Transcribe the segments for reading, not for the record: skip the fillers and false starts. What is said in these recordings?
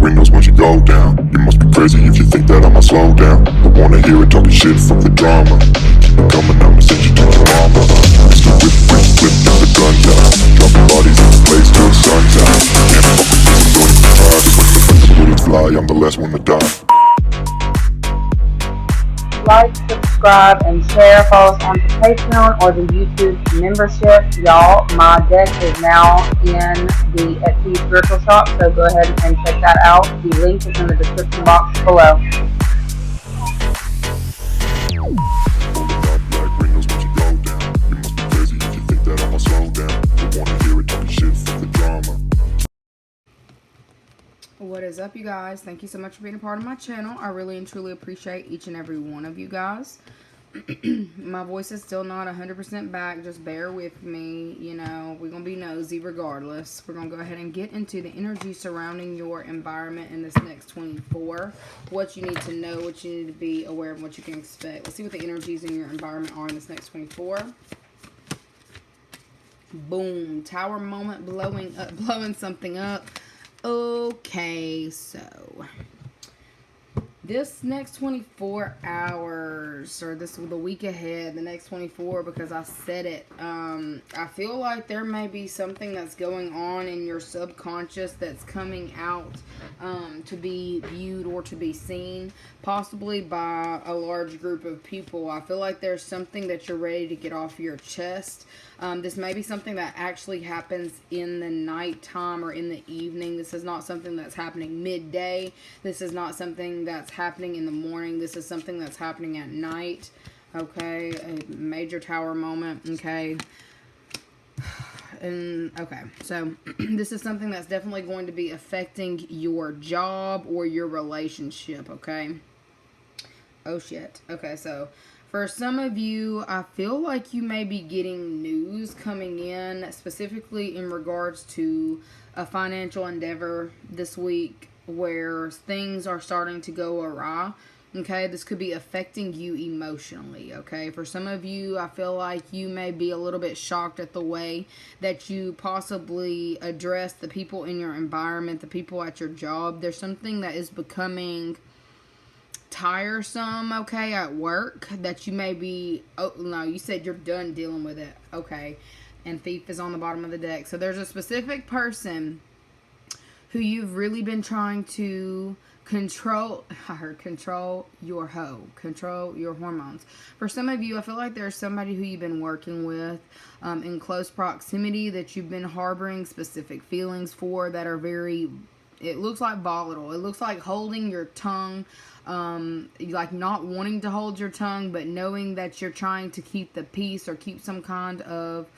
windows once you go down. You must be crazy if you think that I'ma slow down. I wanna hear it talking shit, fuck the drama. Keep it coming, I'ma send you to your mama. Mr. Whip, whip, whip, get the guns out. Dropping bodies in the place till the sun's out. Can't fuck with this, don't even try. Cause when the bullets fly, I'm the last one to die. Like, subscribe, and share. Follow us on the Patreon or the YouTube membership. Y'all, my deck is now in the Etsy Spiritual Shop, so go ahead and check that out. The link is in the description box below. What is up, you guys? Thank you so much for being a part of my channel. I really and truly appreciate each and every one of you guys. My voice is still not 100% back. Just bear with me. You know, we're going to be nosy regardless. We're going to go ahead and get into the energy surrounding your environment in this next 24. What you need to know, what you need to be aware of, what you can expect. Let's see what the energies in your environment are in this next 24. Boom. Tower moment, blowing something up. Okay, so this next 24 hours, or the week ahead, the next 24, because I said it, I feel like there may be something that's going on in your subconscious that's coming out to be viewed or to be seen, possibly by a large group of people. I feel like there's something that you're ready to get off your chest. This may be something that actually happens in the nighttime or in the evening. This is not something that's happening midday. This is not something that's happening in the morning. This is something that's happening at night. Okay, a major tower moment. Okay. And okay, so this is something that's definitely going to be affecting your job or your relationship. Okay. Oh shit. Okay, so for some of you, I feel like you may be getting news coming in, specifically in regards to a financial endeavor this week where things are starting to go awry. Okay, this could be affecting you emotionally. Okay, for some of you, I feel like you may be a little bit shocked at the way that you possibly address the people in your environment, the people at your job. There's something that is becoming tiresome, okay, at work, that you may be, oh no, you said you're done dealing with it. Okay, and Theif is on the bottom of the deck. So there's a specific person who you've really been trying to control. I heard control your control your hormones. For some of you, I feel like there's somebody who you've been working with in close proximity that you've been harboring specific feelings for that are very, it looks like volatile. It looks like holding your tongue, like not wanting to hold your tongue, but knowing that you're trying to keep the peace or keep some kind of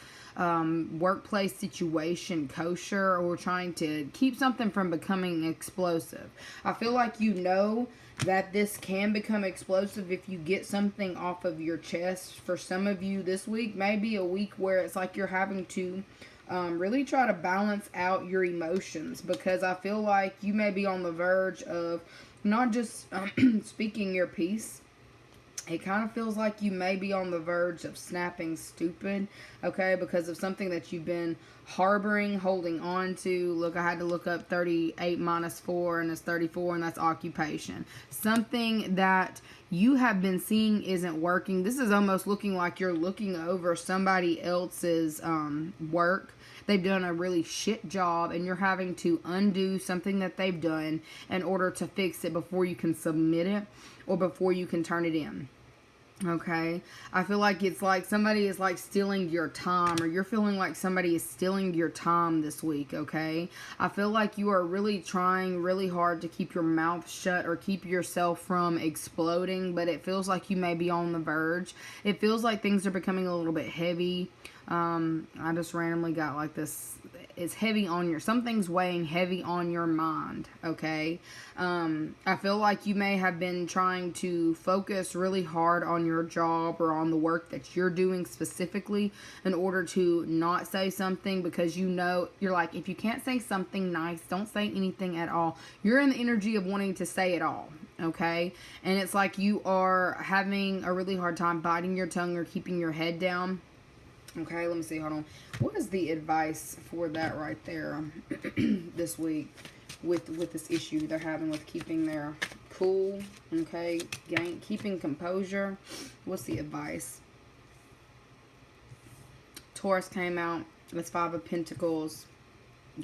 workplace situation kosher, or trying to keep something from becoming explosive. I feel like you know that this can become explosive if you get something off of your chest. For some of you, this week may be a week where it's like you're having to really try to balance out your emotions, because I feel like you may be on the verge of not just speaking your piece. It kind of feels like you may be on the verge of snapping stupid, okay, because of something that you've been harboring, holding on to. Look, I had to look up 38 minus 4, and it's 34, and that's occupation. Something that you have been seeing isn't working. This is almost looking like you're looking over somebody else's work. They've done a really shit job, and you're having to undo something that they've done in order to fix it before you can submit it or before you can turn it in. Okay, I feel like it's like somebody is like stealing your time, or you're feeling like somebody is stealing your time this week. Okay, I feel like you are really trying really hard to keep your mouth shut or keep yourself from exploding, but it feels like you may be on the verge. It feels like things are becoming a little bit heavy. I just randomly got like this. It's heavy on your, something's weighing heavy on your mind. Okay. I feel like you may have been trying to focus really hard on your job or on the work that you're doing specifically in order to not say something, because you know, you're like, if you can't say something nice, don't say anything at all. You're in the energy of wanting to say it all. Okay. And it's like you are having a really hard time biting your tongue or keeping your head down. Okay, let me see. Hold on. What is the advice for that right there this week? with this issue they're having with keeping their cool, okay, keeping composure. What's the advice? Taurus came out. It's 5 of Pentacles.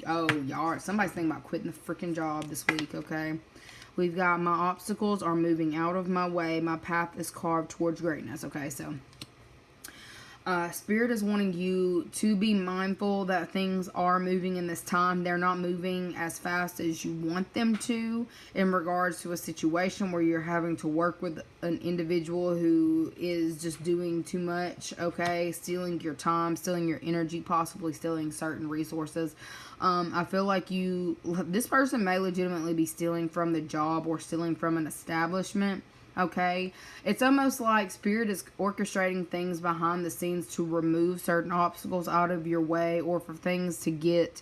Oh, y'all, somebody's thinking about quitting the freaking job this week, okay? We've got my obstacles are moving out of my way. My path is carved towards greatness, okay? So, Spirit is wanting you to be mindful that things are moving in this time. They're not moving as fast as you want them to in regards to a situation where you're having to work with an individual who is just doing too much, okay? Stealing your time, stealing your energy, possibly stealing certain resources. I feel like this person may legitimately be stealing from the job or stealing from an establishment. Okay, it's almost like Spirit is orchestrating things behind the scenes to remove certain obstacles out of your way, or for things to get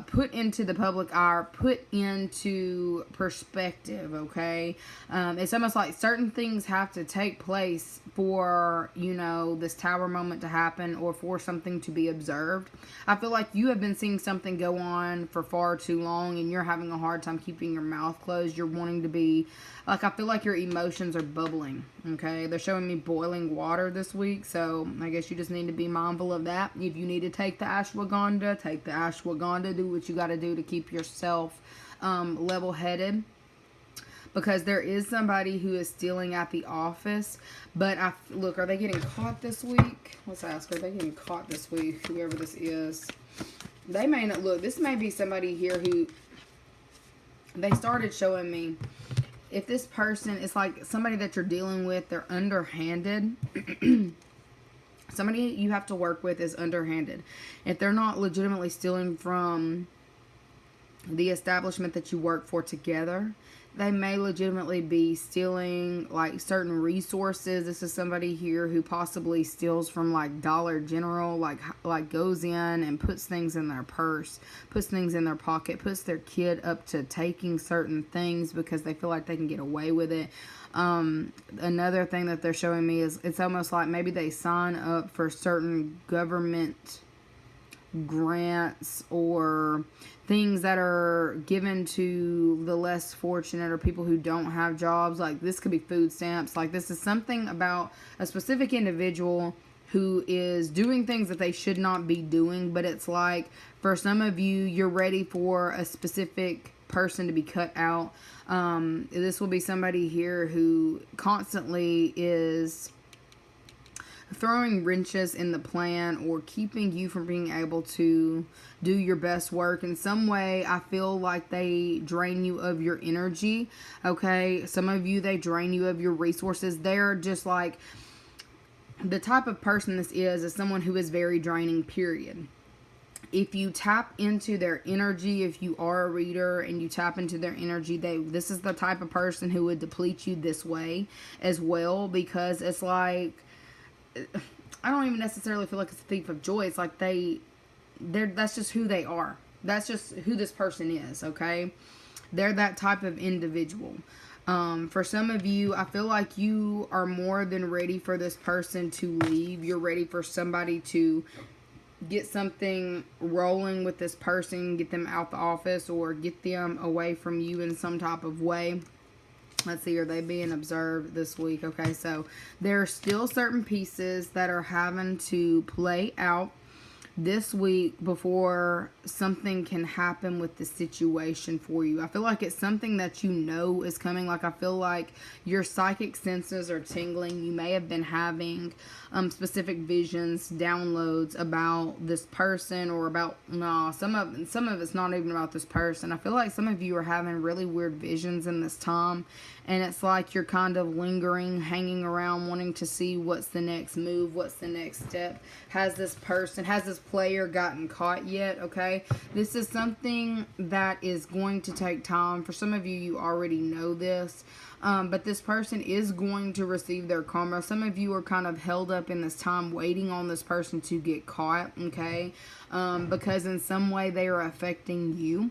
put into the public eye, put into perspective, okay? It's almost like certain things have to take place for, this Tower moment to happen, or for something to be observed. I feel like you have been seeing something go on for far too long, and you're having a hard time keeping your mouth closed. You're wanting to be, I feel like your emotions are bubbling, okay? They're showing me boiling water this week, so I guess you just need to be mindful of that. If you need to take the ashwagandha, take the ashwagandha. Do what you got to do to keep yourself level-headed, because there is somebody who is stealing at the office. But look, are they getting caught this week? Let's ask, are they getting caught this week, whoever this is? They may not. Look, this may be somebody here who they started showing me. If this person is like somebody that you're dealing with, they're underhanded. Somebody you have to work with is underhanded. If they're not legitimately stealing from the establishment that you work for together, they may legitimately be stealing like certain resources. This is somebody here who possibly steals from like Dollar General, like goes in and puts things in their purse, puts things in their pocket, puts their kid up to taking certain things because they feel like they can get away with it. Another thing that they're showing me is it's almost like maybe they sign up for certain government grants or things that are given to the less fortunate or people who don't have jobs. Like this could be food stamps. Like this is something about a specific individual who is doing things that they should not be doing. But it's like for some of you, you're ready for a specific person to be cut out. This will be somebody here who constantly is throwing wrenches in the plan or keeping you from being able to do your best work in some way. I feel like they drain you of your energy, okay? Some of you, they drain you of your resources. They're just like, the type of person this is someone who is very draining, period. If you tap into their energy, if you are a reader and you tap into their energy, this is the type of person who would deplete you this way as well, because it's like, I don't even necessarily feel like it's a thief of joy. It's like that's just who they are. That's just who this person is, okay? They're that type of individual. For some of you, I feel like you are more than ready for this person to leave. You're ready for somebody to get something rolling with this person, get them out the office or get them away from you in some type of way. Let's see, are they being observed this week? Okay, so there are still certain pieces that are having to play out this week before something can happen with the situation for you. I feel like it's something that you know is coming. Like I feel like your psychic senses are tingling. You may have been having specific visions, downloads about this person or about, some of it's not even about this person. I feel like some of you are having really weird visions in this time, and it's like you're kind of lingering, hanging around, wanting to see what's the next move, what's the next step. Has this player gotten caught yet? Okay, this is something that is going to take time. For some of you, you already know this, but this person is going to receive their karma. Some of you are kind of held up in this time waiting on this person to get caught, okay, because in some way they are affecting you.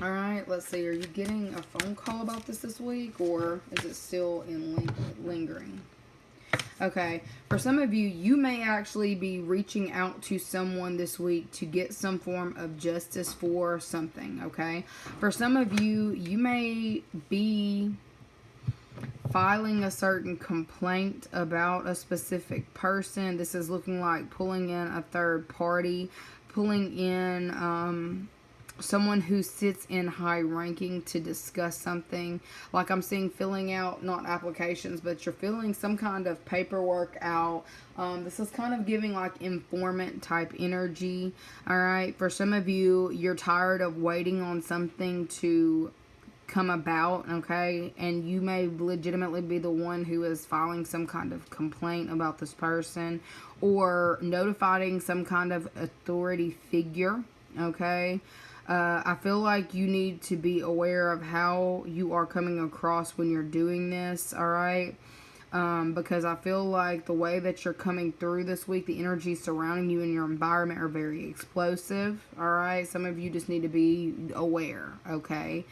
All right, let's see, are you getting a phone call about this week, or is it still in lingering? Okay, for some of you, you may actually be reaching out to someone this week to get some form of justice for something, okay? For some of you, you may be filing a certain complaint about a specific person. This is looking like pulling in a third party, pulling in someone who sits in high ranking to discuss something. Like I'm seeing filling out, not applications, but you're filling some kind of paperwork out. This is kind of giving like informant type energy. All right. For some of you, you're tired of waiting on something to come about, okay, and you may legitimately be the one who is filing some kind of complaint about this person or notifying some kind of authority figure, okay. I feel like you need to be aware of how you are coming across when you're doing this, all right. Because I feel like the way that you're coming through this week, the energy surrounding you and your environment are very explosive, all right. Some of you just need to be aware, okay.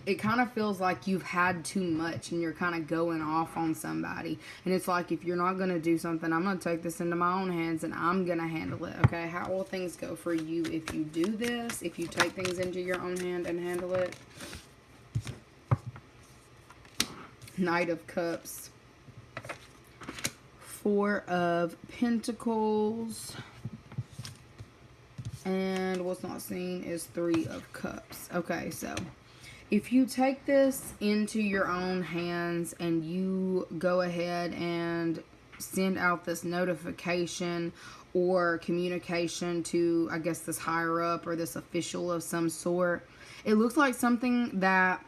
It kind of feels like you've had too much and you're kind of going off on somebody. And it's like, if you're not going to do something, I'm going to take this into my own hands and I'm going to handle it. Okay, how will things go for you if you do this? If you take things into your own hand and handle it? Knight of Cups. Four of Pentacles. And what's not seen is Three of Cups. Okay, so if you take this into your own hands and you go ahead and send out this notification or communication to, I guess, this higher up or this official of some sort, it looks like something that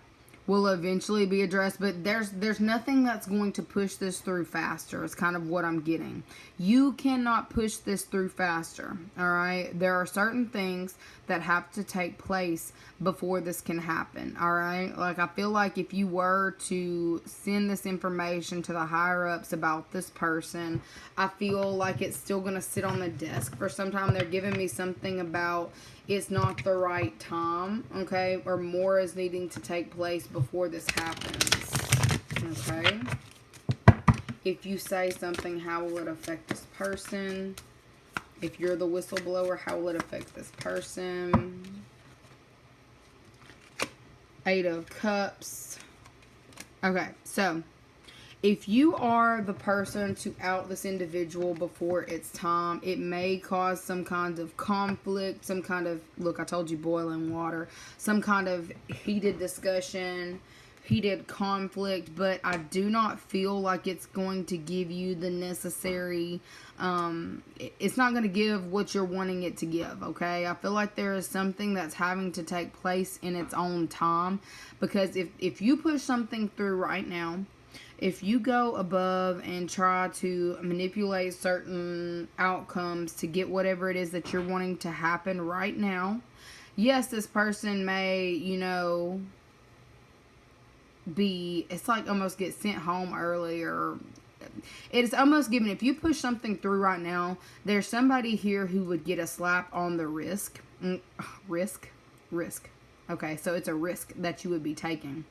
will eventually be addressed, but there's nothing that's going to push this through faster. It's kind of what I'm getting. You cannot push this through faster, all right? There are certain things that have to take place before this can happen, all right? Like, I feel like if you were to send this information to the higher ups about this person, I feel like it's still going to sit on the desk for some time. They're giving me something about it's not the right time, okay? Or more is needing to take place before this happens, okay? If you say something, how will it affect this person? If you're the whistleblower, how will it affect this person? Eight of Cups. Okay, so if you are the person to out this individual before it's time, it may cause some kind of conflict, some kind of, look, I told you boiling water, some kind of heated discussion, heated conflict, but I do not feel like it's going to give you the necessary, it's not going to give what you're wanting it to give, okay? I feel like there is something that's having to take place in its own time, because if you push something through right now, if you go above and try to manipulate certain outcomes to get whatever it is that you're wanting to happen right now, yes, this person may, you know, it's like almost get sent home early, or it's almost given, if you push something through right now, there's somebody here who would get a slap on the wrist. Risk. Okay, so it's a risk that you would be taking.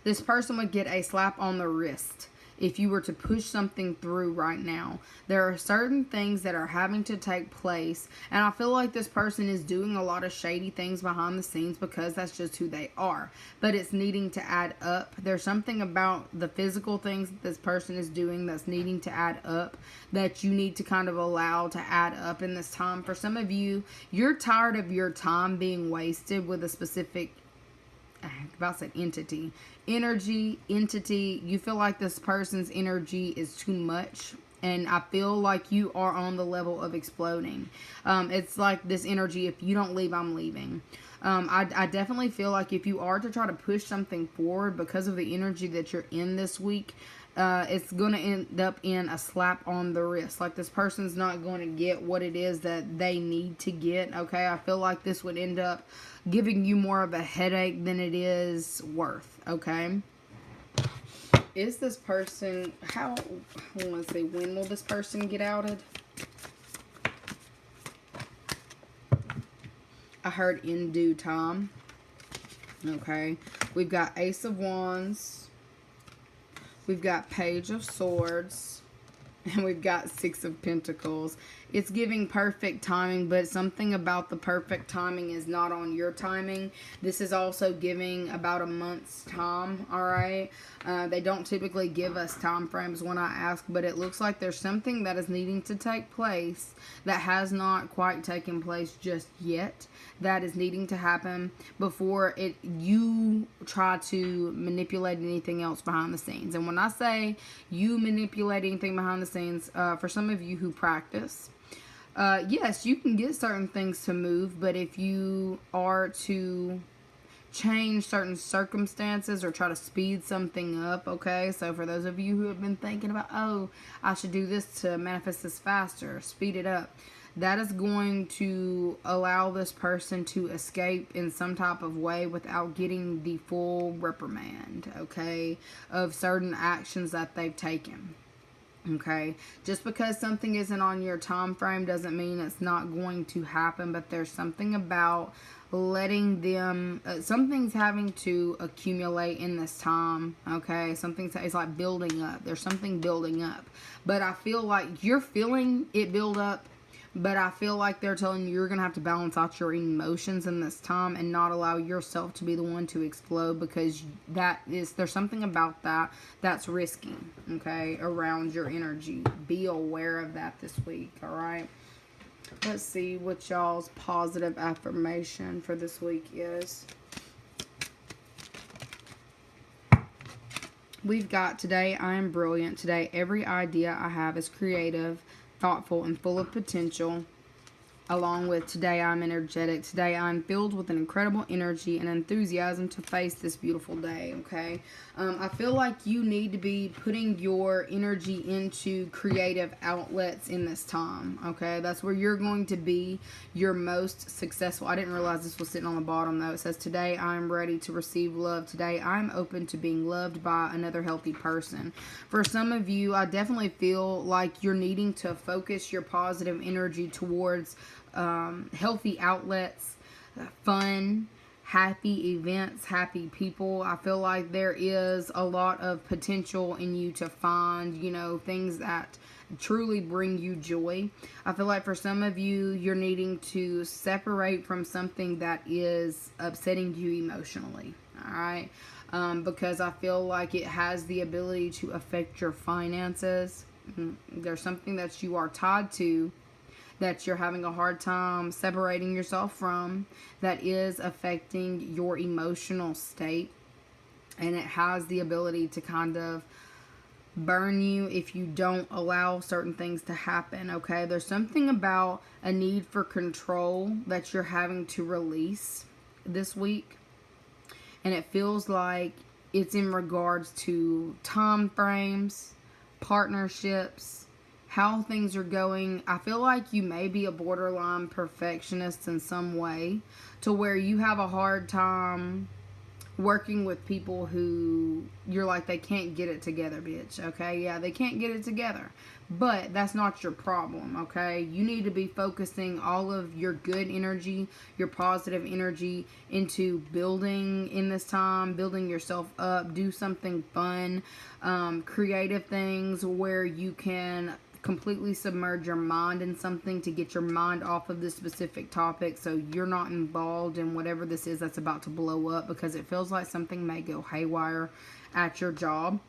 This person would get a slap on the wrist if you were to push something through right now. There are certain things that are having to take place, and I feel like this person is doing a lot of shady things behind the scenes because that's just who they are. But it's needing to add up. There's something about the physical things that this person is doing that's needing to add up, that you need to kind of allow to add up in this time. For some of you, you're tired of your time being wasted with a specific, about to say entity. You feel like this person's energy is too much, and I feel like you are on the level of exploding. It's like this energy, if you don't leave, I'm leaving. I definitely feel like if you are to try to push something forward because of the energy that you're in this week, it's going to end up in a slap on the wrist. Like, this person's not going to get what it is that they need to get, okay? I feel like this would end up giving you more of a headache than it is worth, okay? Is this person, let's see, when will this person get outed? I heard in due time. Okay. We've got Ace of Wands, We've got Page of Swords. And we've got Six of Pentacles. It's giving perfect timing, but something about the perfect timing is not on your timing. This is also giving about a month's time, alright? They don't typically give us time frames when I ask, but it looks like there's something that is needing to take place that has not quite taken place just yet. That is needing to happen before you try to manipulate anything else behind the scenes. And when I say you manipulate anything behind the scenes, for some of you who practice, yes, you can get certain things to move, but if you are to change certain circumstances or try to speed something up, okay? So for those of you who have been thinking about, oh, I should do this to manifest this faster, speed it up, that is going to allow this person to escape in some type of way without getting the full reprimand, okay, of certain actions that they've taken. Okay, just because something isn't on your time frame doesn't mean it's not going to happen, but there's something about letting them, something's having to accumulate in this time, okay? It's like building up. There's something building up, but I feel like you're feeling it build up, but I feel like they're telling you you're going to have to balance out your emotions in this time and not allow yourself to be the one to explode, because there's something about that that's risky, okay, around your energy. Be aware of that this week, all right? Let's see what y'all's positive affirmation for this week is. We've got, today I am brilliant. Today every idea I have is creative, thoughtful, and full of potential. Along with, today I'm energetic. Today I'm filled with an incredible energy and enthusiasm to face this beautiful day, okay? I feel like you need to be putting your energy into creative outlets in this time, okay? That's where you're going to be your most successful. I didn't realize this was sitting on the bottom, though. It says, today I'm ready to receive love. Today I'm open to being loved by another healthy person. For some of you, I definitely feel like you're needing to focus your positive energy towards healthy outlets, fun, happy events, happy people. I feel like there is a lot of potential in you to find, things that truly bring you joy. I feel like for some of you, you're needing to separate from something that is upsetting you emotionally, all right? Because I feel like it has the ability to affect your finances. There's something that you are tied to that you're having a hard time separating yourself from, that is affecting your emotional state, and it has the ability to kind of burn you if you don't allow certain things to happen, okay? There's something about a need for control that you're having to release this week, and it feels like it's in regards to time frames, partnerships, how things are going. I feel like you may be a borderline perfectionist in some way, to where you have a hard time working with people who you're like, they can't get it together, bitch, okay? Yeah, they can't get it together, but that's not your problem, okay? You need to be focusing all of your good energy, your positive energy into building in this time, building yourself up. Do something fun, creative things where you can completely submerge your mind in something to get your mind off of this specific topic, so you're not involved in whatever this is that's about to blow up, because it feels like something may go haywire at your job,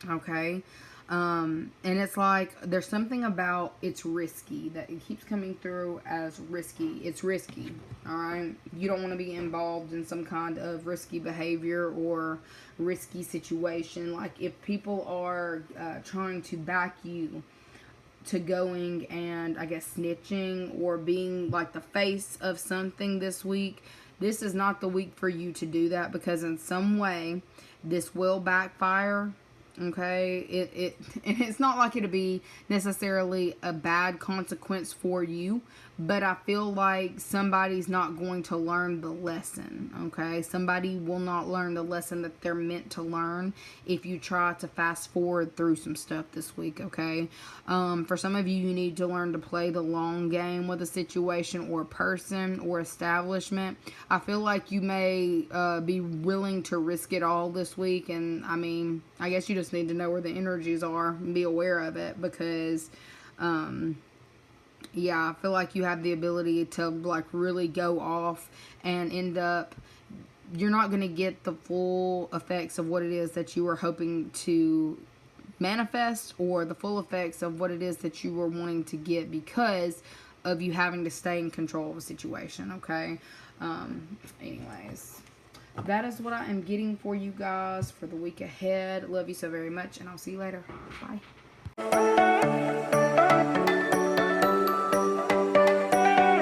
okay? And it's like there's something about it's risky, that it keeps coming through as risky. It's risky, all right? You don't want to be involved in some kind of risky behavior or risky situation. Like if people are trying to back you to going and I guess snitching or being like the face of something this week, this is not the week for you to do that, because in some way this will backfire, okay? It's not like it'll be necessarily a bad consequence for you, but I feel like somebody's not going to learn the lesson, okay? Somebody will not learn the lesson that they're meant to learn if you try to fast forward through some stuff this week, okay? For some of you, you need to learn to play the long game with a situation or a person or establishment. I feel like you may be willing to risk it all this week, and I mean, I guess you just need to know where the energies are and be aware of it, because yeah, I feel like you have the ability to like really go off and end up, you're not going to get the full effects of what it is that you were hoping to manifest, or the full effects of what it is that you were wanting to get, because of you having to stay in control of a situation, okay? Anyways, that is what I am getting for you guys for the week ahead. Love you so very much, and I'll see you later. Bye.